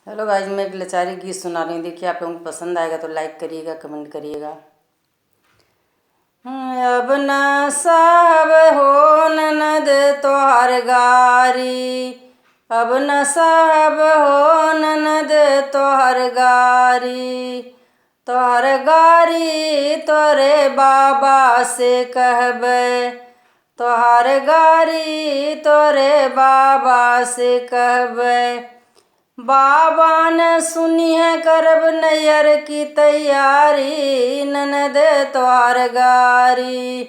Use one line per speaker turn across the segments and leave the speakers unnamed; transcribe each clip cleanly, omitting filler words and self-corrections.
Hello guys, मैं एक लाचारी गीत सुना रही हूँ। देखिए, आप लोगों को पसंद आएगा तो लाइक करिएगा, कमेंट करिएगा। अब न साहब हो ननद तोहर गारी, अब न साहब हो ननद तोहर गारी, तोहर गारी तोरे बाबा से कहबै, तोहर गारी तोरे बाबा से कहबै। बाबा न सुनिए करब नैयर की तैयारी, ननद तोहर गारी,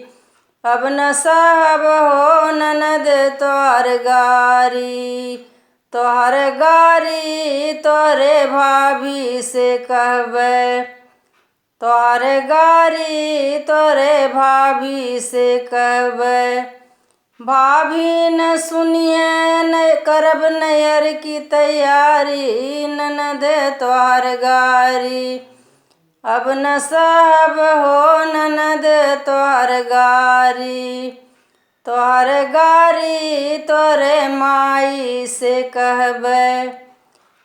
अब न साहब हो ननद तोहर गारी, तोहर गारी तोरे भाभी से कहबै, तोहर गारी तोरे भाभी से कहबै। भाभी न सुनिए न करब नैयर की तैयारी, ननद तोहर गारी, अब न साहब हो ननद तोहर गारी, तोहर गारी तोरे माई से कहबै,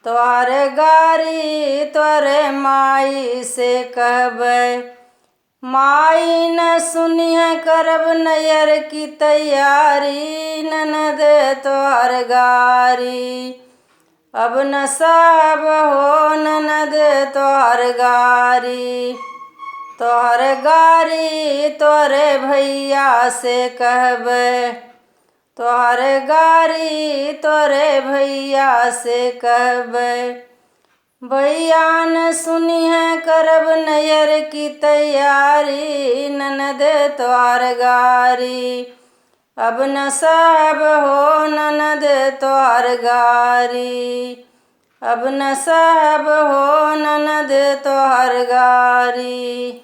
तोहर गारी तोरे माई से कहबै। माई न सुनिए करब नैयर की तैयारी, ननद तोहर गारी, अब न साहब हो ननद तोहर गारी, तोहर गारी तोरे भैया से कहबै, तोहर गारी तोरे भैया से कहबै। भैया न सुनिए करब नैयर की तैयारी, ननद तोहर गारी, अब न साहब हो ननद तोहर गारी, अब न साहब हो ननद तोहर गारी।